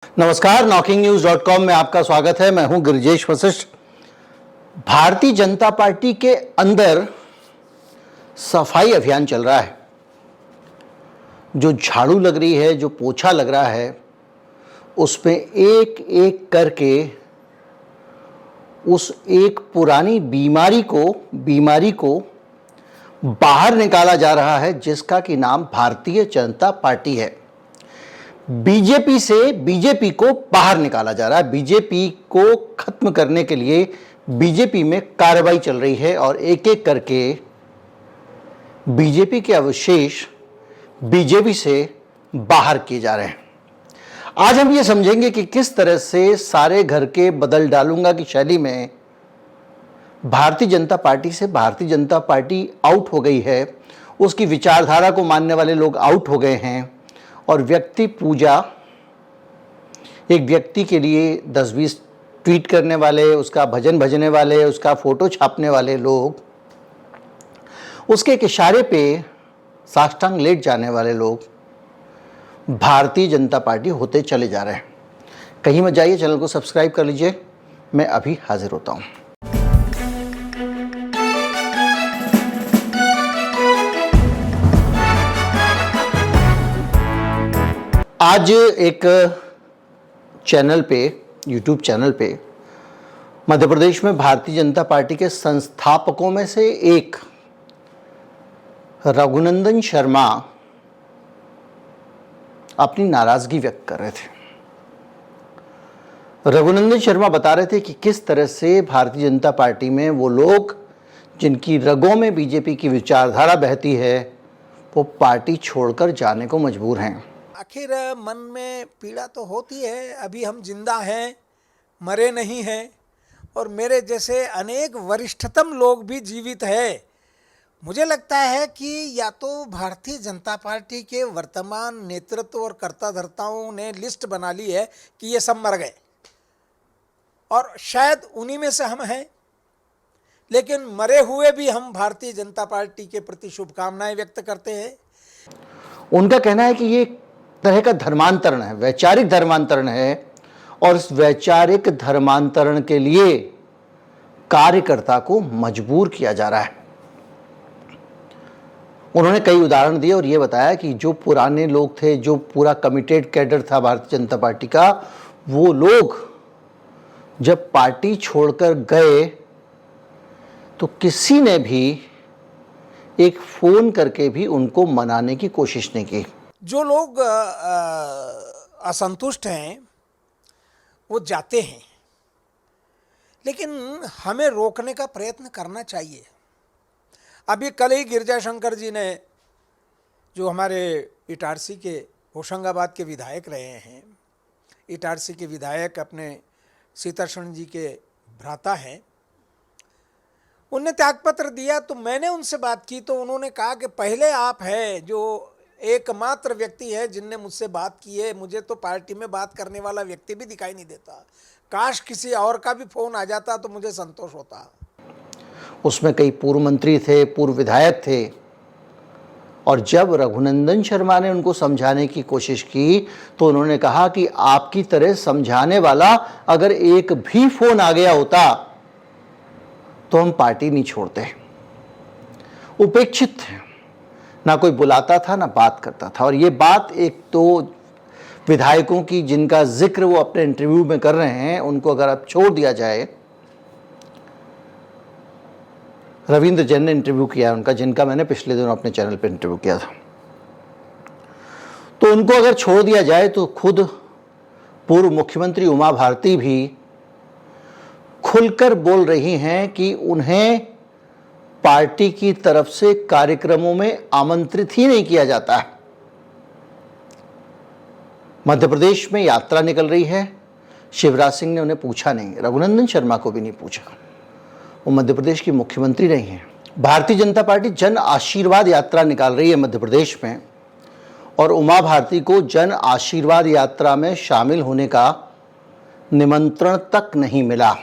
नमस्कार, knocking-news.com में आपका स्वागत है। मैं हूं गिरिजेश वशिष्ठ। भारतीय जनता पार्टी के अंदर सफाई अभियान चल रहा है। जो झाड़ू लग रही है, जो पोछा लग रहा है, उसमें एक एक करके उस एक पुरानी बीमारी को बाहर निकाला जा रहा है, जिसका कि नाम भारतीय जनता पार्टी है। बीजेपी से बीजेपी को बाहर निकाला जा रहा है। बीजेपी को खत्म करने के लिए बीजेपी में कार्रवाई चल रही है और एक एक करके बीजेपी के अवशेष बीजेपी से बाहर किए जा रहे हैं। आज हम ये समझेंगे कि किस तरह से सारे घर के बदल डालूंगा की शैली में भारतीय जनता पार्टी से भारतीय जनता पार्टी आउट हो गई है। उसकी विचारधारा को मानने वाले लोग आउट हो गए हैं और व्यक्ति पूजा, एक व्यक्ति के लिए 10-20 ट्वीट करने वाले, उसका भजन भजने वाले, उसका फोटो छापने वाले लोग, उसके एक इशारे पे साष्टांग लेट जाने वाले लोग भारतीय जनता पार्टी होते चले जा रहे हैं। कहीं मत जाइए, चैनल को सब्सक्राइब कर लीजिए। मैं अभी हाजिर होता हूं। आज एक चैनल पे, यूट्यूब चैनल पे, मध्य प्रदेश में भारतीय जनता पार्टी के संस्थापकों में से एक रघुनंदन शर्मा अपनी नाराजगी व्यक्त कर रहे थे। रघुनंदन शर्मा बता रहे थे कि किस तरह से भारतीय जनता पार्टी में वो लोग जिनकी रगों में बीजेपी की विचारधारा बहती है, वो पार्टी छोड़कर जाने को मजबूर हैं। आखिर मन में पीड़ा तो होती है। अभी हम जिंदा हैं, मरे नहीं हैं, और मेरे जैसे अनेक वरिष्ठतम लोग भी जीवित हैं। मुझे लगता है कि या तो भारतीय जनता पार्टी के वर्तमान नेतृत्व और कर्ताधर्ताओं ने लिस्ट बना ली है कि ये सब मर गए, और शायद उन्हीं में से हम हैं। लेकिन मरे हुए भी हम भारतीय जनता पार्टी के प्रति शुभकामनाएं व्यक्त करते हैं। उनका कहना है कि ये तरह का धर्मांतरण है, वैचारिक धर्मांतरण है, और इस वैचारिक धर्मांतरण के लिए कार्यकर्ता को मजबूर किया जा रहा है। उन्होंने कई उदाहरण दिए और ये बताया कि जो पुराने लोग थे, जो पूरा कमिटेड कैडर था भारतीय जनता पार्टी का, वो लोग जब पार्टी छोड़कर गए तो किसी ने भी एक फोन करके भी उनको मनाने की कोशिश नहीं की। जो लोग असंतुष्ट हैं वो जाते हैं, लेकिन हमें रोकने का प्रयत्न करना चाहिए। अभी कल ही गिरजाशंकर जी ने, जो हमारे इटारसी के, होशंगाबाद के विधायक रहे हैं, इटारसी के विधायक अपने सीतारमण जी के भ्राता हैं, उनने त्यागपत्र दिया। तो मैंने उनसे बात की तो उन्होंने कहा कि पहले आप हैं जो एकमात्र व्यक्ति है जिनने मुझसे बात की है। मुझे तो पार्टी में बात करने वाला व्यक्ति भी दिखाई नहीं देता। काश किसी और का भी फोन आ जाता तो मुझे संतोष होता। उसमें कई पूर्व मंत्री थे, पूर्व विधायक थे, और जब रघुनंदन शर्मा ने उनको समझाने की कोशिश की तो उन्होंने कहा कि आपकी तरह समझाने वाला अगर एक भी फोन आ गया होता तो हम पार्टी नहीं छोड़ते। उपेक्षित थे, ना कोई बुलाता था ना बात करता था। और ये बात एक तो विधायकों की जिनका जिक्र वो अपने इंटरव्यू में कर रहे हैं, उनको अगर अब छोड़ दिया जाए, रविंद्र जैन ने इंटरव्यू किया उनका, जिनका मैंने पिछले दिनों अपने चैनल पर इंटरव्यू किया था, तो उनको अगर छोड़ दिया जाए तो खुद पूर्व मुख्यमंत्री उमा भारती भी खुलकर बोल रही हैं कि उन्हें पार्टी की तरफ से कार्यक्रमों में आमंत्रित ही नहीं किया जाता है। मध्य प्रदेश में यात्रा निकल रही है, शिवराज सिंह ने उन्हें पूछा नहीं, रघुनंदन शर्मा को भी नहीं पूछा। वो मध्य प्रदेश की मुख्यमंत्री नहीं है। भारतीय जनता पार्टी जन आशीर्वाद यात्रा निकाल रही है मध्य प्रदेश में, और उमा भारती को जन आशीर्वाद यात्रा में शामिल होने का निमंत्रण तक नहीं मिला।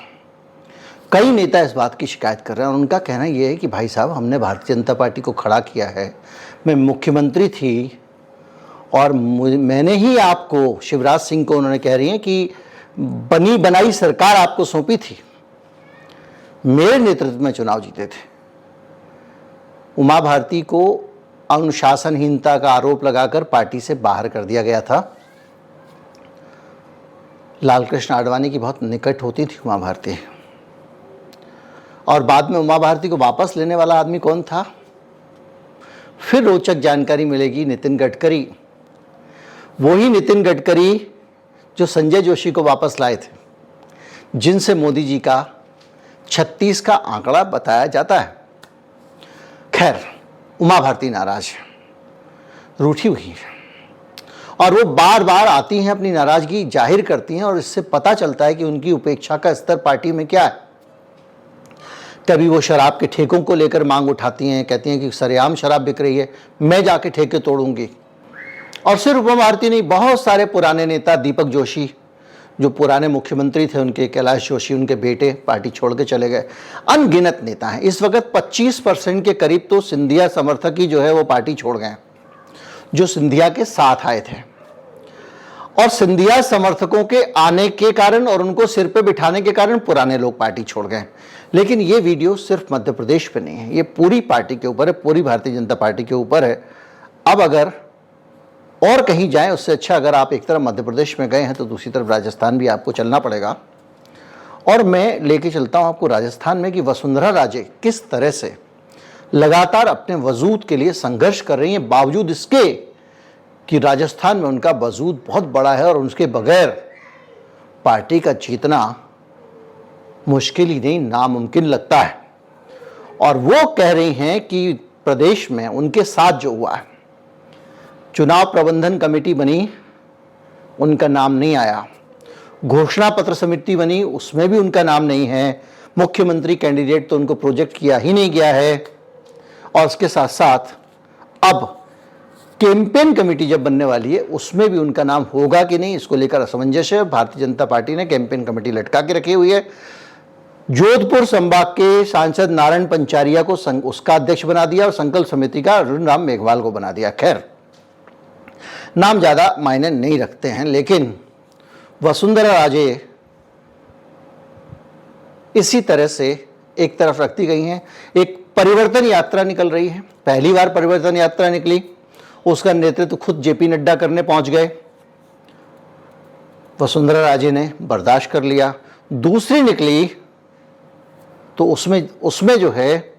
कई नेता इस बात की शिकायत कर रहे हैं और उनका कहना यह है कि भाई साहब, हमने भारतीय जनता पार्टी को खड़ा किया है। मैं मुख्यमंत्री थी और मैंने ही आपको, शिवराज सिंह को उन्होंने कह रही हैं कि बनी बनाई सरकार आपको सौंपी थी, मेरे नेतृत्व में चुनाव जीते थे। उमा भारती को अनुशासनहीनता का आरोप लगाकर पार्टी से बाहर कर दिया गया था। लालकृष्ण आडवाणी की बहुत निकट होती थी उमा भारती, और बाद में उमा भारती को वापस लेने वाला आदमी कौन था? फिर रोचक जानकारी मिलेगी, नितिन गडकरी। वही नितिन गडकरी जो संजय जोशी को वापस लाए थे, जिनसे मोदी जी का 36 का आंकड़ा बताया जाता है। खैर, उमा भारती नाराज है, रूठी हुई है, और वो बार बार आती हैं, अपनी नाराजगी जाहिर करती हैं, और इससे पता चलता है कि उनकी उपेक्षा का स्तर पार्टी में क्या है। कभी वो शराब के ठेकों को लेकर मांग उठाती हैं, कहती हैं कि सरेआम शराब बिक रही है, मैं जाके ठेके तोड़ूंगी। और सिर्फ उमा भारती नहीं, बहुत सारे पुराने नेता, दीपक जोशी जो पुराने मुख्यमंत्री थे उनके, कैलाश जोशी उनके बेटे पार्टी छोड़ के चले गए, अनगिनत नेता हैं। इस वक्त 25% के करीब तो सिंधिया समर्थक ही जो है वो पार्टी छोड़ गए, जो सिंधिया के साथ आए थे। और सिंधिया समर्थकों के आने के कारण और उनको सिर पे बिठाने के कारण पुराने लोग पार्टी छोड़ गए। लेकिन ये वीडियो सिर्फ मध्य प्रदेश पे नहीं है, ये पूरी पार्टी के ऊपर है, पूरी भारतीय जनता पार्टी के ऊपर है। अब अगर और कहीं जाएं, उससे अच्छा अगर आप एक तरफ मध्य प्रदेश में गए हैं तो दूसरी तरफ राजस्थान भी आपको चलना पड़ेगा। और मैं लेके चलता हूं आपको राजस्थान में कि वसुंधरा राजे किस तरह से लगातार अपने वजूद के लिए संघर्ष कर रही हैं, बावजूद इसके कि राजस्थान में उनका वजूद बहुत बड़ा है और उनके बगैर पार्टी का जीतना मुश्किल ही नहीं, नामुमकिन लगता है। और वो कह रही हैं कि प्रदेश में उनके साथ जो हुआ है, चुनाव प्रबंधन कमेटी बनी, उनका नाम नहीं आया, घोषणा पत्र समिति बनी, उसमें भी उनका नाम नहीं है, मुख्यमंत्री कैंडिडेट तो उनको प्रोजेक्ट किया ही नहीं गया है, और उसके साथ साथ अब कैंपेन कमेटी जब बनने वाली है उसमें भी उनका नाम होगा कि नहीं, इसको लेकर असमंजस है। भारतीय जनता पार्टी ने कैंपेन कमेटी लटका के रखी हुई है। जोधपुर संभाग के सांसद नारायण पंचारिया को उसका अध्यक्ष बना दिया और संकल्प समिति का अरुण राम मेघवाल को बना दिया। खैर, नाम ज्यादा मायने नहीं रखते हैं, लेकिन वसुंधरा राजे इसी तरह से एक तरफ रखती गई हैं। एक परिवर्तन यात्रा निकल रही है, पहली बार परिवर्तन यात्रा निकली, उसका नेतृत्व खुद जेपी नड्डा करने पहुंच गए, वसुंधरा राजे ने बर्दाश्त कर लिया। दूसरी निकली तो उसमें जो है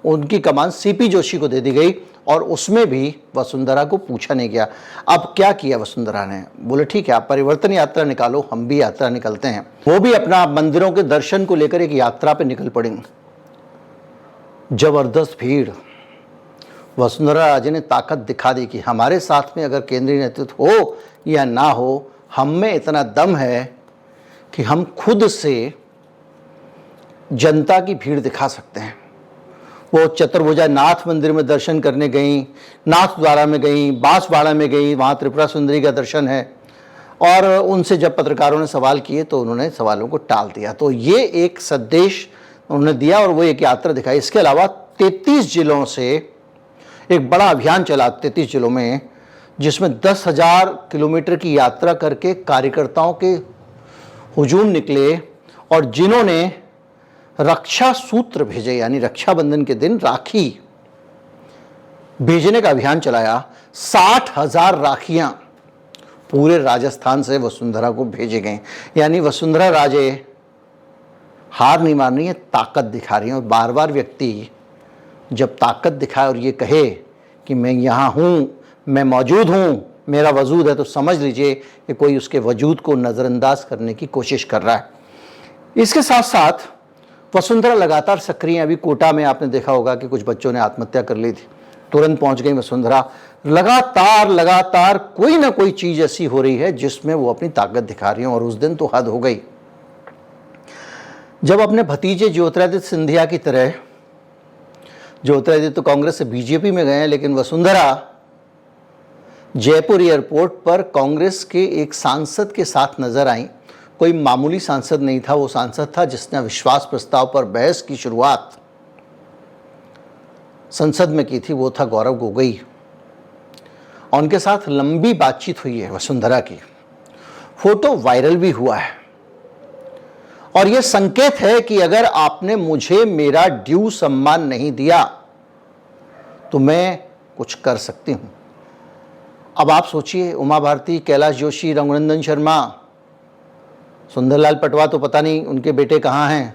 उनकी कमान सीपी जोशी को दे दी गई, और उसमें भी वसुंधरा को पूछा नहीं गया। अब क्या किया वसुंधरा ने? बोले ठीक है, आप परिवर्तन यात्रा निकालो, हम भी यात्रा निकलते हैं। वो भी अपना मंदिरों के दर्शन को लेकर एक यात्रा पे निकल पड़ी। जबरदस्त भीड़। वसुंधरा राजे ने ताकत दिखा दी कि हमारे साथ में अगर केंद्रीय नेतृत्व हो या ना हो, हम में इतना दम है कि हम खुद से जनता की भीड़ दिखा सकते हैं। वो चतुर्भुजा नाथ मंदिर में दर्शन करने गई, नाथ द्वारा में गई, बांसवाड़ा में गई, वहाँ त्रिपुरा सुंदरी का दर्शन है, और उनसे जब पत्रकारों ने सवाल किए तो उन्होंने सवालों को टाल दिया। तो ये एक संदेश उन्होंने दिया और वो एक यात्रा दिखाई। इसके अलावा 33 जिलों से एक बड़ा अभियान चला, 33 जिलों में, जिसमें 10,000 किलोमीटर की यात्रा करके कार्यकर्ताओं के हुजूम निकले, और जिन्होंने रक्षा सूत्र भेजे, यानी रक्षाबंधन के दिन राखी भेजने का अभियान चलाया। 60,000 राखियां पूरे राजस्थान से वसुंधरा को भेजे गए। यानी वसुंधरा राजे हार नहीं मान रही है, ताकत दिखा रही है। और बार बार व्यक्ति जब ताकत दिखाए और ये कहे कि मैं यहाँ हूँ, मैं मौजूद हूँ, मेरा वजूद है, तो समझ लीजिए कि कोई उसके वजूद को नज़रअंदाज करने की कोशिश कर रहा है। इसके साथ साथ वसुंधरा लगातार सक्रिय। अभी कोटा में आपने देखा होगा कि कुछ बच्चों ने आत्महत्या कर ली थी, तुरंत पहुंच गई वसुंधरा। लगातार कोई ना कोई चीज ऐसी हो रही है जिसमें वो अपनी ताकत दिखा रही है, और उस दिन तो हद हो गई जब अपने भतीजे ज्योतिरादित्य सिंधिया की तरह, ज्योतिरादित्य तो कांग्रेस से बीजेपी में गए हैं, लेकिन वसुंधरा जयपुर एयरपोर्ट पर कांग्रेस के एक सांसद के साथ नजर आई। कोई मामूली सांसद नहीं था, वो सांसद था जिसने अविश्वास प्रस्ताव पर बहस की शुरुआत संसद में की थी, वो था गौरव गोगोई। और उनके साथ लंबी बातचीत हुई है वसुंधरा की। फोटो वायरल भी हुआ है और यह संकेत है कि अगर आपने मुझे मेरा ड्यू सम्मान नहीं दिया तो मैं कुछ कर सकती हूं। अब आप सोचिए, उमा भारती, कैलाश जोशी, रघुनंदन शर्मा, सुंदरलाल पटवा तो पता नहीं उनके बेटे कहां हैं।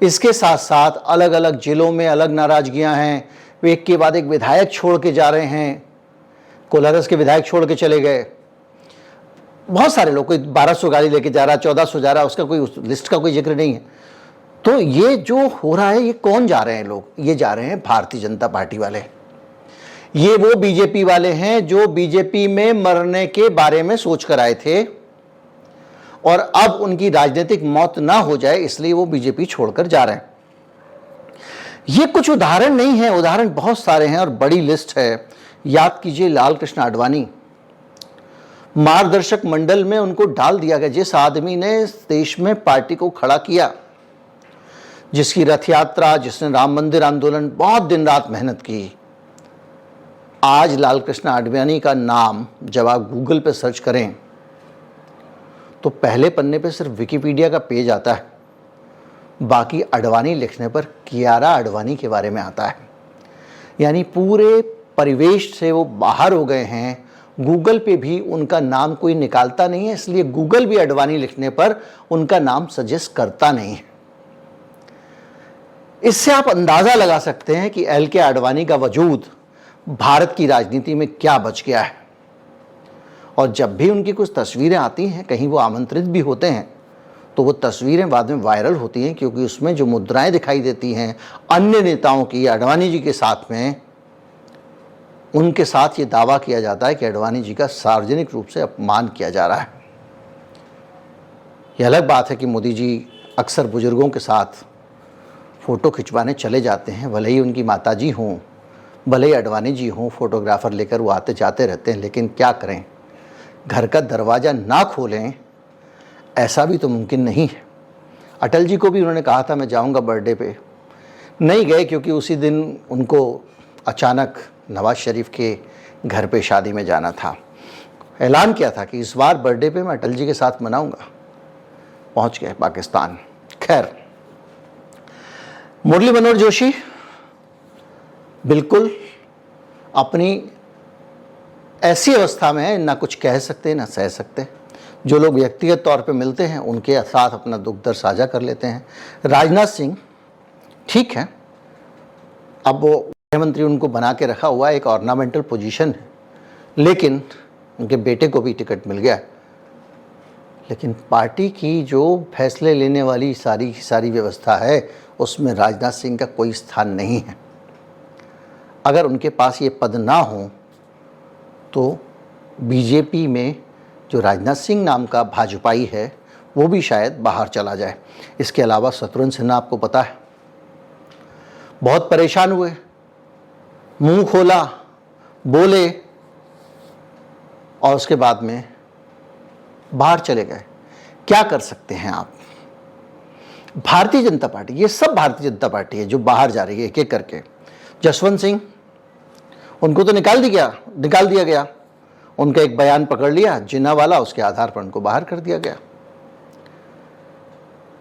इसके साथ साथ अलग अलग जिलों में अलग नाराजगियां हैं। वे एक के बाद एक विधायक छोड़ के जा रहे हैं। कोलारस के विधायक छोड़ के चले गए। बहुत सारे लोग, कोई 1200 गाड़ी लेके जा रहा, 1400 जा रहा, उसका कोई उस लिस्ट का कोई जिक्र नहीं है। तो ये जो हो रहा है, ये कौन जा रहे हैं लोग? ये जा रहे हैं भारतीय जनता पार्टी वाले। ये वो बीजेपी वाले हैं जो बीजेपी में मरने के बारे में सोच कर आए थे और अब उनकी राजनीतिक मौत ना हो जाए इसलिए वो बीजेपी छोड़कर जा रहे हैं। ये कुछ उदाहरण नहीं है, उदाहरण बहुत सारे हैं और बड़ी लिस्ट है। याद कीजिए लाल कृष्ण आडवाणी, मार्गदर्शक मंडल में उनको डाल दिया गया। जिस आदमी ने इस देश में पार्टी को खड़ा किया, जिसकी रथ यात्रा, जिसने राम मंदिर आंदोलन, बहुत दिन रात मेहनत की, आज लाल कृष्ण आडवाणी का नाम जब आप गूगल पे सर्च करें तो पहले पन्ने पे सिर्फ विकिपीडिया का पेज आता है, बाकी आडवाणी लिखने पर कियारा आडवाणी के बारे में आता है। यानी पूरे परिवेश से वो बाहर हो गए हैं। गूगल पे भी उनका नाम कोई निकालता नहीं है, इसलिए गूगल भी आडवाणी लिखने पर उनका नाम सजेस्ट करता नहीं है। इससे आप अंदाजा लगा सकते हैं कि एल के आडवाणी का वजूद भारत की राजनीति में क्या बच गया है। और जब भी उनकी कुछ तस्वीरें आती हैं, कहीं वो आमंत्रित भी होते हैं, तो वो तस्वीरें बाद में वायरल होती हैं, क्योंकि उसमें जो मुद्राएं दिखाई देती हैं अन्य नेताओं की आडवाणी जी के साथ में, उनके साथ ये दावा किया जाता है कि आडवाणी जी का सार्वजनिक रूप से अपमान किया जा रहा है। यह अलग बात है कि मोदी जी अक्सर बुजुर्गों के साथ फ़ोटो खिंचवाने चले जाते हैं, भले ही उनकी माताजी हों, भले ही आडवाणी जी हों, फोटोग्राफ़र लेकर वो आते जाते रहते हैं। लेकिन क्या करें, घर का दरवाज़ा ना खोलें ऐसा भी तो मुमकिन नहीं है। अटल जी को भी उन्होंने कहा था मैं जाऊंगा बर्थडे पे, नहीं गए क्योंकि उसी दिन उनको अचानक नवाज शरीफ के घर पे शादी में जाना था। ऐलान किया था कि इस बार बर्थडे पे मैं अटल जी के साथ मनाऊंगा, पहुंच गए पाकिस्तान। खैर, मुरली मनोहर जोशी बिल्कुल अपनी ऐसी अवस्था में है, ना कुछ कह सकते ना सह सकते। जो लोग व्यक्तिगत तौर पे मिलते हैं उनके साथ अपना दुख दर्द साझा कर लेते हैं। राजनाथ सिंह ठीक है, अब वो गृहमंत्री उनको बना के रखा हुआ एक ऑर्नामेंटल पोजीशन है, लेकिन उनके बेटे को भी टिकट मिल गया। लेकिन पार्टी की जो फैसले लेने वाली सारी व्यवस्था है उसमें राजनाथ सिंह का कोई स्थान नहीं है। अगर उनके पास ये पद ना हो तो बीजेपी में जो राजनाथ सिंह नाम का भाजपाई है वो भी शायद बाहर चला जाए। इसके अलावा शत्रुघ्न सिन्हा आपको पता है बहुत परेशान हुए, मुंह खोला, बोले और उसके बाद में बाहर चले गए। क्या कर सकते हैं आप? भारतीय जनता पार्टी, ये सब भारतीय जनता पार्टी है जो बाहर जा रही है एक एक करके। जसवंत सिंह, उनको तो निकाल दिया गया। उनका एक बयान पकड़ लिया जिन्ना वाला, उसके आधार पर उनको बाहर कर दिया गया।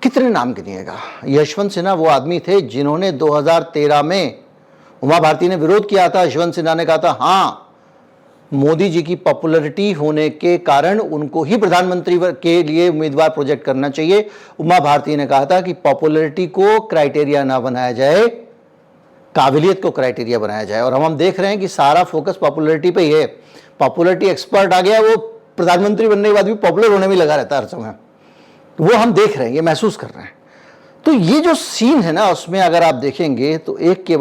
कितने नाम गिनिएगा? यशवंत सिन्हा वो आदमी थे जिन्होंने 2013 में उमा भारती ने विरोध किया था। यशवंत सिन्हा ने कहा था हाँ, मोदी जी की पॉपुलैरिटी होने के कारण उनको ही प्रधानमंत्री के लिए उम्मीदवार प्रोजेक्ट करना चाहिए। उमा भारती ने कहा था कि पॉपुलैरिटी को क्राइटेरिया ना बनाया जाए, काबिलियत को क्राइटेरिया बनाया जाए। और हम देख रहे हैं कि सारा फोकस पॉपुलैरिटी पे ही है। पॉपुलैरिटी एक्सपर्ट आ गया, वो प्रधानमंत्री बनने के बाद भी पॉपुलर होने में लगा रहता है हर समय। वो हम देख रहे हैं, ये महसूस कर रहे हैं। तो ये जो सीन है ना, उसमें अगर आप देखेंगे तो एक के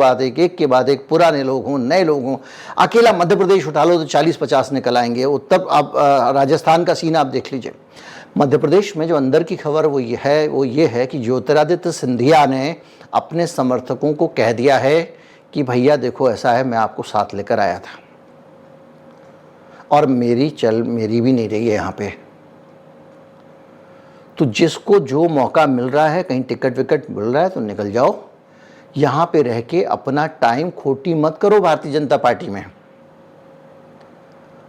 बाद एक पुराने लोग हों, नए लोग हों। अकेला मध्य प्रदेश उठा लो तो 40-50 निकल आएंगे। तब आप राजस्थान का सीन आप देख लीजिए। मध्य प्रदेश में जो अंदर की खबर वो ये है कि ज्योतिरादित्य सिंधिया ने अपने समर्थकों को कह दिया है कि भैया देखो ऐसा है, मैं आपको साथ लेकर आया था और मेरी भी नहीं रही है यहाँ पे। तो जिसको जो मौका मिल रहा है, कहीं टिकट विकट मिल रहा है तो निकल जाओ, यहां पे रह के अपना टाइम खोटी मत करो भारतीय जनता पार्टी में।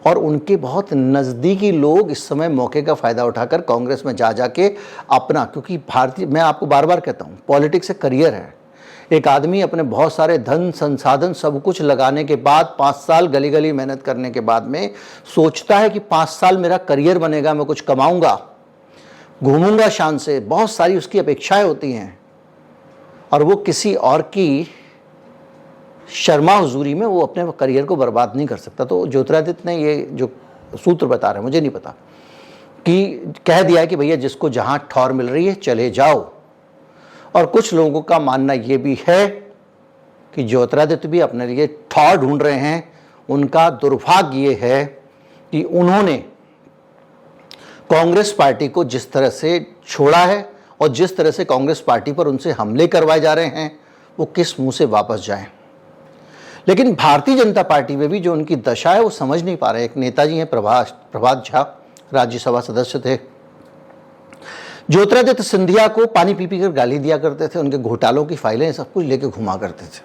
और उनके बहुत नज़दीकी लोग इस समय मौके का फ़ायदा उठाकर कांग्रेस में जा जाके अपना, क्योंकि भारतीय, मैं आपको बार बार कहता हूँ, पॉलिटिक्स एक करियर है। एक आदमी अपने बहुत सारे धन संसाधन सब कुछ लगाने के बाद 5 साल गली गली मेहनत करने के बाद में सोचता है कि 5 साल मेरा करियर बनेगा, मैं कुछ कमाऊंगा, घूमूंगा शान से, बहुत सारी उसकी अपेक्षाएं होती हैं और वो किसी और की शर्मा हुजूरी में वो अपने करियर को बर्बाद नहीं कर सकता। तो ज्योतिरादित्य ने ये जो सूत्र बता रहे हैं, मुझे नहीं पता, कि कह दिया है कि भैया जिसको जहां ठौर मिल रही है चले जाओ। और कुछ लोगों का मानना ये भी है कि ज्योतिरादित्य भी अपने लिए ठौर ढूंढ रहे हैं। उनका दुर्भाग्य ये है कि उन्होंने कांग्रेस पार्टी को जिस तरह से छोड़ा है और जिस तरह से कांग्रेस पार्टी पर उनसे हमले करवाए जा रहे हैं, वो किस मुंह से वापस जाएं। लेकिन भारतीय जनता पार्टी में भी जो उनकी दशा है वो समझ नहीं पा रहे। एक नेताजी हैं प्रभात झा, राज्यसभा सदस्य थे, ज्योतिरादित्य सिंधिया को पानी पी पी कर गाली दिया करते थे, उनके घोटालों की फाइलें सब कुछ लेके घुमा करते थे।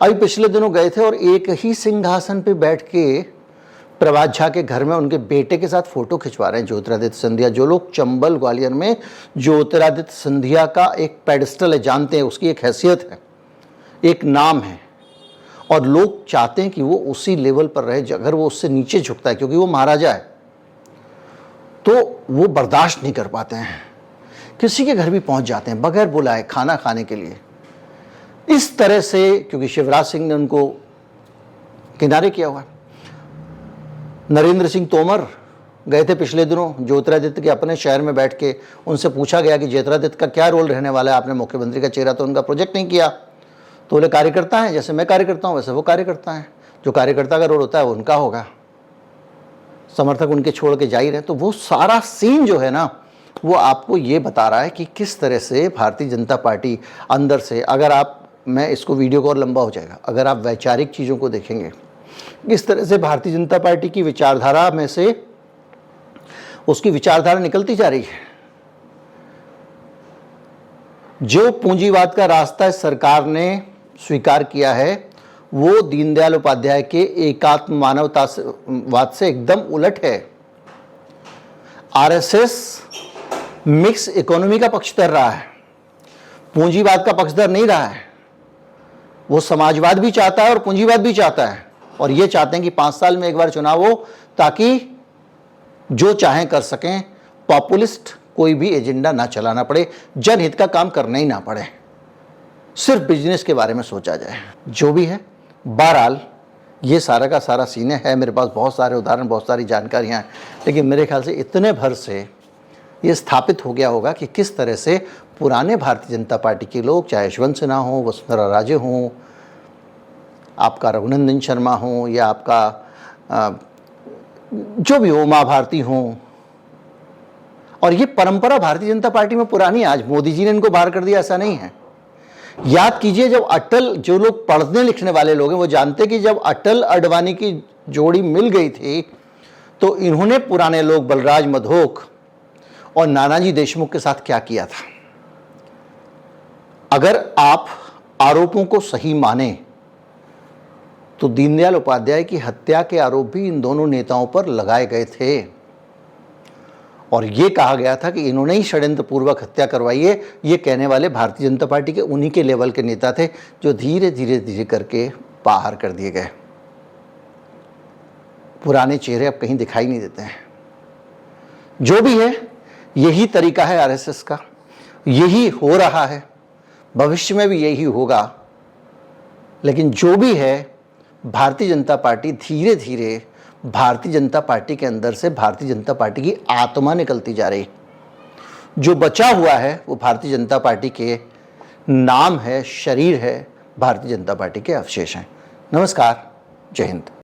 अभी पिछले दिनों गए थे और एक ही सिंहासन पे बैठ के प्रभात झा के घर में उनके बेटे के साथ फोटो खिंचवा रहे हैं ज्योतिरादित्य सिंधिया। जो लोग चंबल ग्वालियर में ज्योतिरादित्य सिंधिया का एक पेडिस्टल है, जानते हैं, उसकी एक हैसियत है, एक नाम है, और लोग चाहते हैं कि वो उसी लेवल पर रहे। अगर वो उससे नीचे झुकता है, क्योंकि वो महाराजा है, तो वो बर्दाश्त नहीं कर पाते हैं, किसी के घर भी पहुंच जाते हैं बगैर बुलाए खाना खाने के लिए। इस तरह से, क्योंकि शिवराज सिंह ने उनको किनारे किया हुआ है। नरेंद्र सिंह तोमर गए थे पिछले दिनों ज्योतिरादित्य के अपने शहर में बैठ के, उनसे पूछा गया कि ज्योतिरादित्य का क्या रोल रहने वाला है, आपने मुख्यमंत्री का चेहरा तो उनका प्रोजेक्ट नहीं किया। तो बोले कार्यकर्ता हैं, जैसे मैं कार्यकर्ता हूँ वैसे वो कार्यकर्ता हैं, जो कार्यकर्ता का रोल होता है वो उनका होगा, समर्थक उनके छोड़ के जा ही रहे। तो वो सारा सीन जो है ना, वो आपको ये बता रहा है कि किस तरह से भारतीय जनता पार्टी अंदर से, अगर आप, मैं इसको वीडियो को और लंबा हो जाएगा, अगर आप वैचारिक चीज़ों को देखेंगे, किस तरह से भारतीय जनता पार्टी की विचारधारा में से उसकी विचारधारा निकलती जा रही है। जो पूंजीवाद का रास्ता सरकार ने स्वीकार किया है वो दीनदयाल उपाध्याय के एकात्म मानवतावाद से एकदम उलट है। आरएसएस मिक्स इकोनॉमी का पक्षधर रहा है, पूंजीवाद का पक्षधर नहीं रहा है। वो समाजवाद भी चाहता है और पूंजीवाद भी चाहता है, और ये चाहते हैं कि 5 साल में एक बार चुनाव हो ताकि जो चाहें कर सकें, पॉपुलिस्ट कोई भी एजेंडा ना चलाना पड़े, जनहित का काम करना ही ना पड़े, सिर्फ बिजनेस के बारे में सोचा जाए। जो भी है, बहरहाल ये सारा का सारा सीन है। मेरे पास बहुत सारे उदाहरण, बहुत सारी जानकारियाँ हैं, लेकिन मेरे ख्याल से इतने भर से ये स्थापित हो गया होगा कि किस तरह से पुराने भारतीय जनता पार्टी के लोग, चाहे यशवंत सिन्हा हो, वसुंधरा राजे हों, आपका रघुनंदन शर्मा हो, या आपका जो भी हो, उमा भारती हों, और ये परंपरा भारतीय जनता पार्टी में पुरानी है। आज मोदी जी ने इनको बाहर कर दिया ऐसा नहीं है। याद कीजिए, जब अटल, जो लोग पढ़ने लिखने वाले लोग हैं वो जानते कि जब अटल अडवाणी की जोड़ी मिल गई थी तो इन्होंने पुराने लोग बलराज मधोक और नानाजी देशमुख के साथ क्या किया था। अगर आप आरोपों को सही माने तो दीनदयाल उपाध्याय की हत्या के आरोप भी इन दोनों नेताओं पर लगाए गए थे, और ये कहा गया था कि इन्होंने ही षड्यंत्र पूर्वक हत्या करवाई है। ये कहने वाले भारतीय जनता पार्टी के उन्हीं के लेवल के नेता थे जो धीरे धीरे धीरे करके बाहर कर दिए गए। पुराने चेहरे अब कहीं दिखाई नहीं देते हैं। जो भी है, यही तरीका है आरएसएस का, यही हो रहा है, भविष्य में भी यही होगा। लेकिन जो भी है, भारतीय जनता पार्टी धीरे धीरे, भारतीय जनता पार्टी के अंदर से भारतीय जनता पार्टी की आत्मा निकलती जा रही। जो बचा हुआ है वो भारतीय जनता पार्टी के नाम है, शरीर है, भारतीय जनता पार्टी के अवशेष हैं। नमस्कार, जय हिंद।